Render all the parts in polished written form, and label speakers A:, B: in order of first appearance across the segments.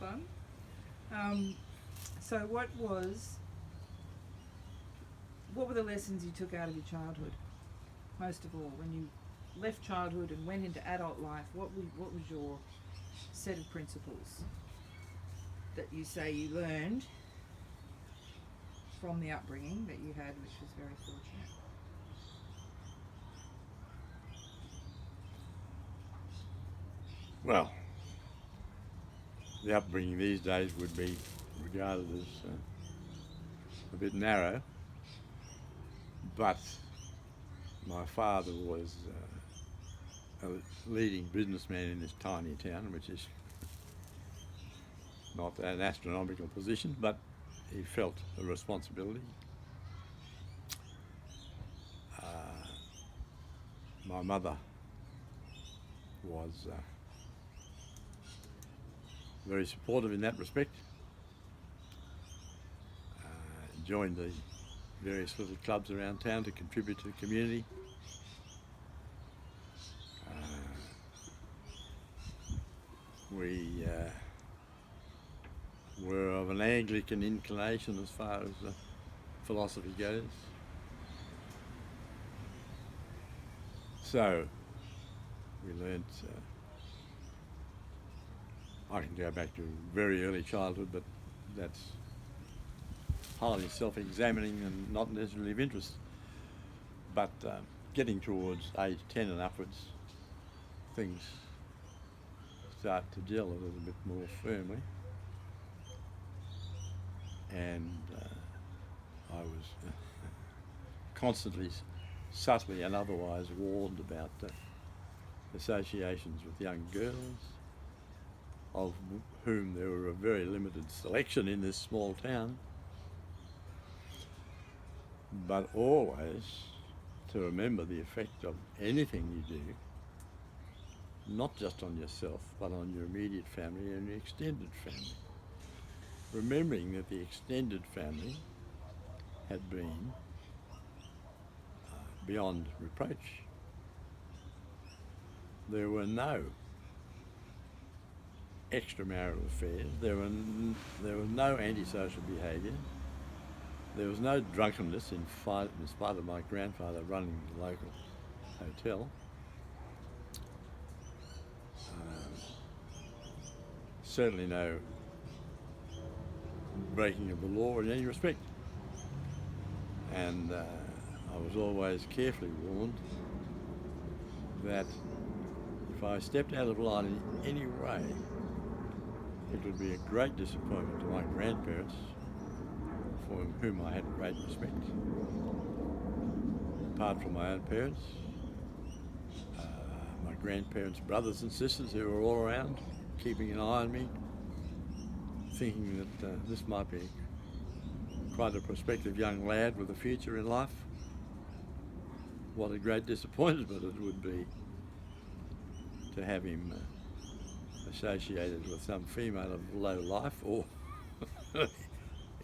A: fun. So what were the lessons you took out of your childhood? Most of all, when you left childhood and went into adult life, what was your set of principles that you say you learned from the upbringing that you had, which was very fortunate?
B: Well, the upbringing these days would be regarded as a bit narrow, but my father was a leading businessman in this tiny town, which is not an astronomical position, but he felt a responsibility. My mother was very supportive in that respect. Joined the various little clubs around town to contribute to the community. We were of an Anglican inclination as far as philosophy goes. So we learnt, I can go back to very early childhood, but that's highly self-examining and not necessarily of interest. But getting towards age 10 and upwards, things start to gel a little bit more firmly. And I was constantly, subtly and otherwise warned about associations with young girls, of whom there were a very limited selection in this small town, but always to remember the effect of anything you do, not just on yourself, but on your immediate family and your extended family. Remembering that the extended family had been beyond reproach. There were no extramarital affairs, there was no antisocial behaviour, there was no drunkenness in spite of my grandfather running the local hotel. Certainly no breaking of the law in any respect. And I was always carefully warned that if I stepped out of line in any way, it would be a great disappointment to my grandparents, for whom I had great respect. Apart from my own parents, my grandparents' brothers and sisters who were all around, keeping an eye on me, thinking that this might be quite a prospective young lad with a future in life. What a great disappointment it would be to have him associated with some female of low life or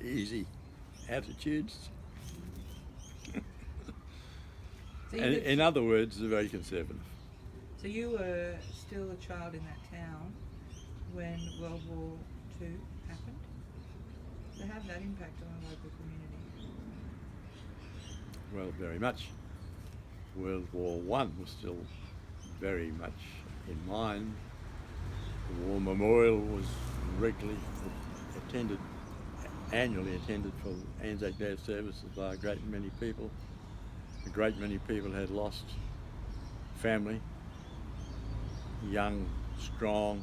B: easy attitudes.
A: So
B: in other words, very conservative.
A: So you were still a child in that town when World War II happened? So how did that impact on the local community?
B: Well, very much. World War I was still very much in mind. The War Memorial was regularly annually attended for Anzac Day services by a great many people. A great many people had lost family, young, strong,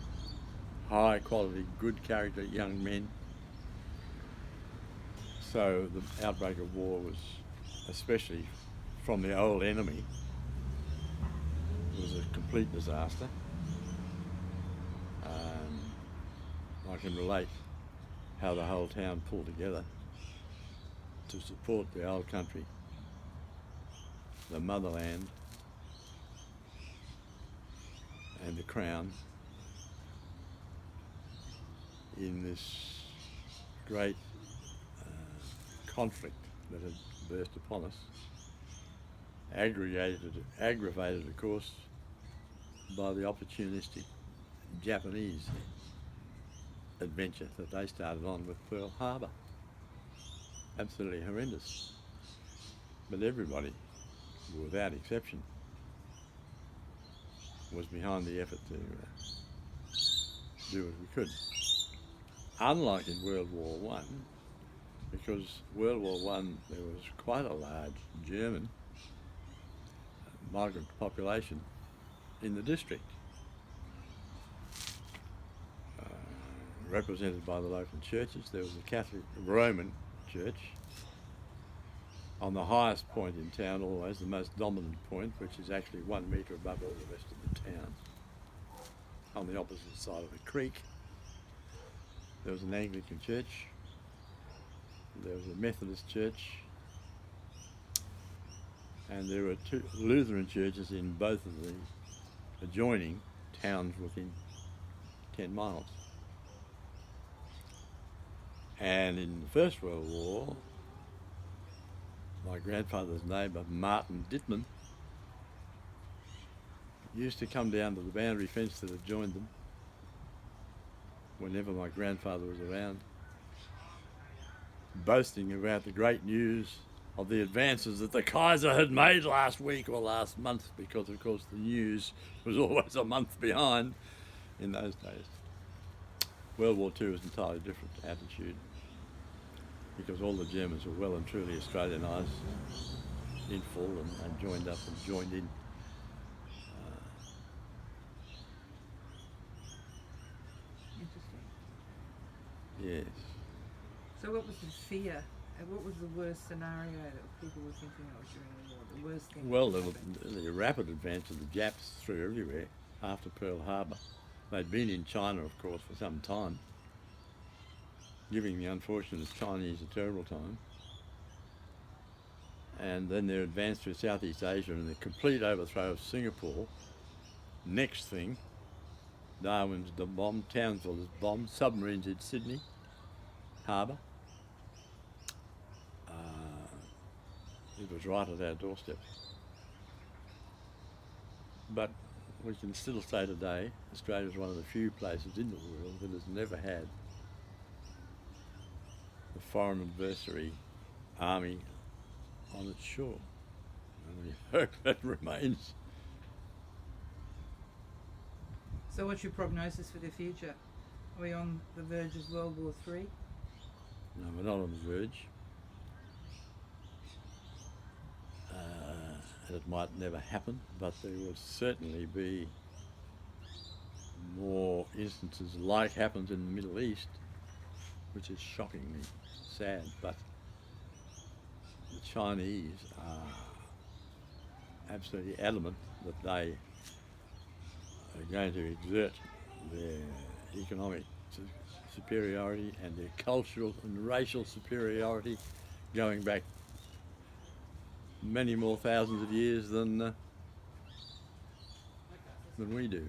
B: high quality, good character young men. So the outbreak of war was, especially from the old enemy, was a complete disaster. I can relate how the whole town pulled together to support the old country, the motherland, and the crown in this great conflict that had burst upon us, aggravated of course by the opportunistic Japanese adventure that they started on with Pearl Harbor. Absolutely horrendous. But everybody, without exception, was behind the effort to do what we could. Unlike in World War One, because World War One there was quite a large German migrant population in the district, represented by the local churches. There was a Catholic Roman church on the highest point in town, always the most dominant point, which is actually 1 metre above all the rest of the town. On the opposite side of the creek, there was an Anglican church, there was a Methodist church, and there were 2 Lutheran churches in both of the adjoining towns within 10 miles. And in the First World War, my grandfather's neighbour, Martin Dittman, used to come down to the boundary fence that adjoined them whenever my grandfather was around, boasting about the great news of the advances that the Kaiser had made last week or last month, because of course the news was always a month behind in those days. World War II was an entirely different attitude, because all the Germans were well and truly Australianised in full and joined up and joined in.
A: Interesting.
B: Yes.
A: So what was the fear? What was the worst scenario that people were thinking of during the war? The worst thing?
B: Well, the rapid advance of the Japs through everywhere after Pearl Harbor. They'd been in China, of course, for some time, giving the unfortunate Chinese a terrible time. And then their advance through Southeast Asia and the complete overthrow of Singapore. Next thing, Darwin's bombed, Townsville is bombed, submarines in Sydney Harbour. It was right at our doorstep. But we can still say today, Australia is one of the few places in the world that has never had a foreign adversary army on its shore. And we hope that remains.
A: So what's your prognosis for the future? Are we on the verge of World War III?
B: No, we're not on the verge. It might never happen, but there will certainly be more instances like happens in the Middle East, which is shockingly sad. But the Chinese are absolutely adamant that they are going to exert their economic superiority and their cultural and racial superiority going back many more thousands of years than we do.